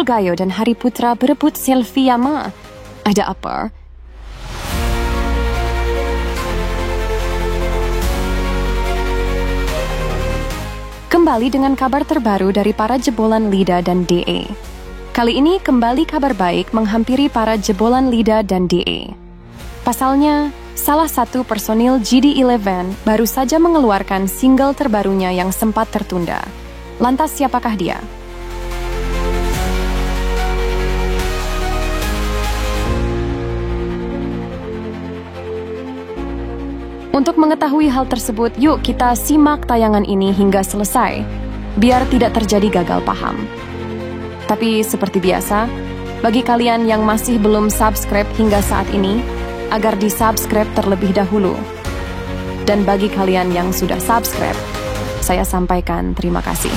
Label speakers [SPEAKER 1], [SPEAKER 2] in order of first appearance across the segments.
[SPEAKER 1] Faul Gayo dan Hari Putra berebut selfie Yama. Ada apa? Kembali dengan kabar terbaru dari para jebolan Lida dan DE. Kali ini kembali kabar baik menghampiri para jebolan Lida dan DE. Pasalnya, salah satu personil GD11 baru saja mengeluarkan single terbarunya yang sempat tertunda. Lantas siapakah dia? Untuk mengetahui hal tersebut, yuk kita simak tayangan ini hingga selesai, biar tidak terjadi gagal paham. Tapi seperti biasa, bagi kalian yang masih belum subscribe hingga saat ini, agar di-subscribe terlebih dahulu. Dan bagi kalian yang sudah subscribe, saya sampaikan terima kasih.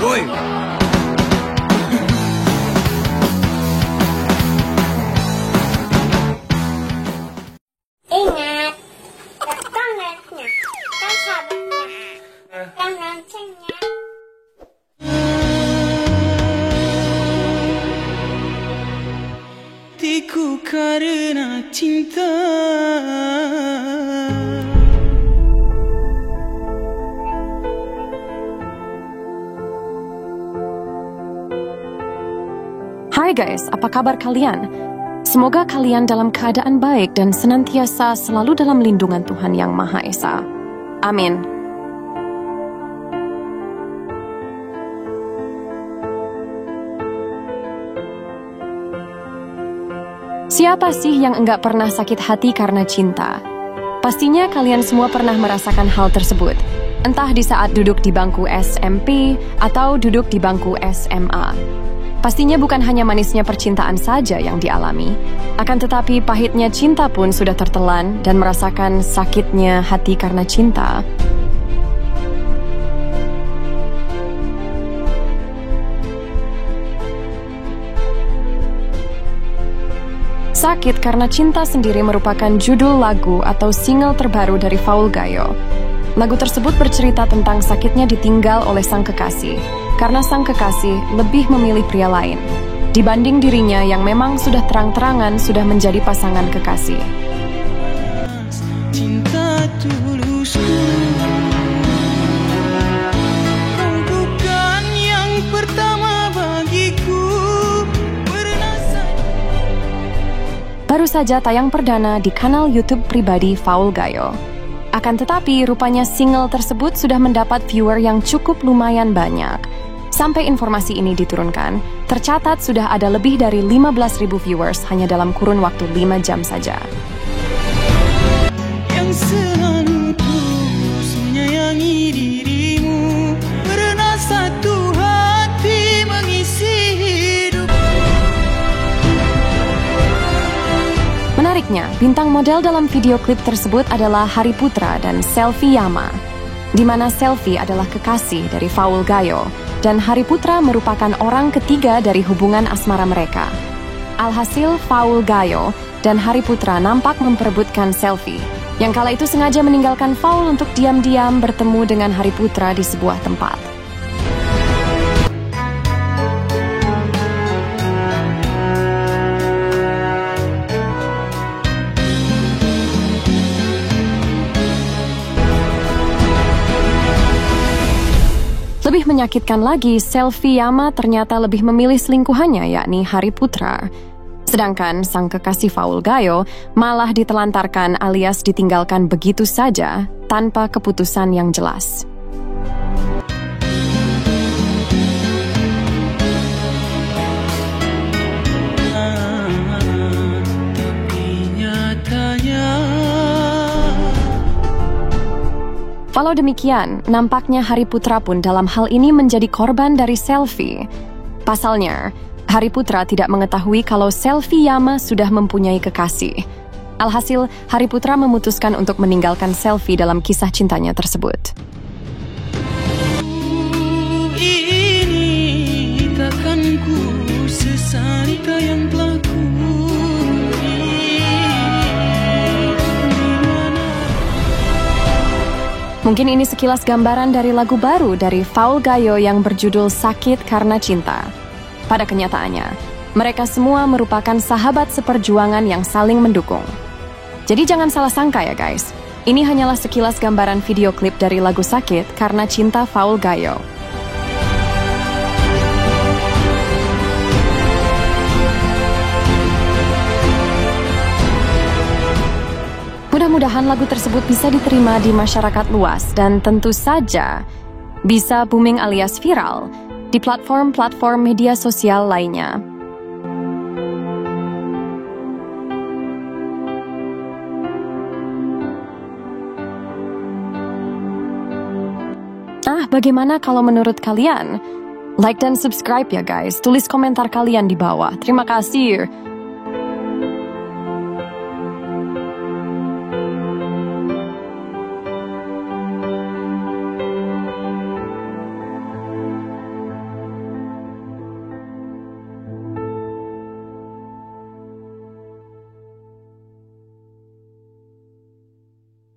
[SPEAKER 2] Woi.
[SPEAKER 3] Ingat, tetangga-nya, kan sahabatnya, kan loncengnya.
[SPEAKER 4] Hatiku karena cinta.
[SPEAKER 1] Hai guys, apa kabar kalian? Semoga kalian dalam keadaan baik dan senantiasa selalu dalam lindungan Tuhan Yang Maha Esa. Amin. Siapa sih yang enggak pernah sakit hati karena cinta? Pastinya kalian semua pernah merasakan hal tersebut. Entah di saat duduk di bangku SMP atau duduk di bangku SMA. Pastinya bukan hanya manisnya percintaan saja yang dialami, akan tetapi pahitnya cinta pun sudah tertelan dan merasakan sakitnya hati karena cinta. Sakit karena cinta sendiri merupakan judul lagu atau single terbaru dari Faul Gayo. Lagu tersebut bercerita tentang sakitnya ditinggal oleh sang kekasih, karena sang kekasih lebih memilih pria lain, dibanding dirinya yang memang sudah terang-terangan sudah menjadi pasangan kekasih.
[SPEAKER 4] Cinta tulusku, kau bukan yang pertama bagiku.
[SPEAKER 1] Baru saja tayang perdana di kanal YouTube pribadi Faul Gayo. Akan tetapi, rupanya single tersebut sudah mendapat viewer yang cukup lumayan banyak. Sampai informasi ini diturunkan, tercatat sudah ada lebih dari 15.000 viewers hanya dalam kurun waktu 5 jam saja.
[SPEAKER 4] Yang selalu tulus menyayangi dirimu, karena satu hati mengisi hidup.
[SPEAKER 1] Menariknya, bintang model dalam video klip tersebut adalah Hari Putra dan Selfie Yama, di mana Selfie adalah kekasih dari Faul Gayo, dan Hari Putra merupakan orang ketiga dari hubungan asmara mereka. Alhasil, Faul Gayo dan Hari Putra nampak memperebutkan Selfie, yang kala itu sengaja meninggalkan Faul untuk diam-diam bertemu dengan Hari Putra di sebuah tempat. Lebih menyakitkan lagi, Selfie Yama ternyata lebih memilih selingkuhannya, yakni Hari Putra. Sedangkan sang kekasih Faul Gayo malah ditelantarkan alias ditinggalkan begitu saja tanpa keputusan yang jelas. Walau demikian, nampaknya Hari Putra pun dalam hal ini menjadi korban dari Selfie. Pasalnya, Hari Putra tidak mengetahui kalau Selfie Yama sudah mempunyai kekasih. Alhasil, Hari Putra memutuskan untuk meninggalkan Selfie dalam kisah cintanya tersebut.
[SPEAKER 4] Ini takkan ku sesali yang telah ku.
[SPEAKER 1] Mungkin ini sekilas gambaran dari lagu baru dari Faul Gayo yang berjudul Sakit Karena Cinta. Pada kenyataannya, mereka semua merupakan sahabat seperjuangan yang saling mendukung. Jadi jangan salah sangka ya guys, ini hanyalah sekilas gambaran video klip dari lagu Sakit Karena Cinta Faul Gayo. Mudah-mudahan lagu tersebut bisa diterima di masyarakat luas dan tentu saja bisa booming alias viral di platform-platform media sosial lainnya. Bagaimana kalau menurut kalian? Like dan subscribe ya guys, tulis komentar kalian di bawah. Terima kasih.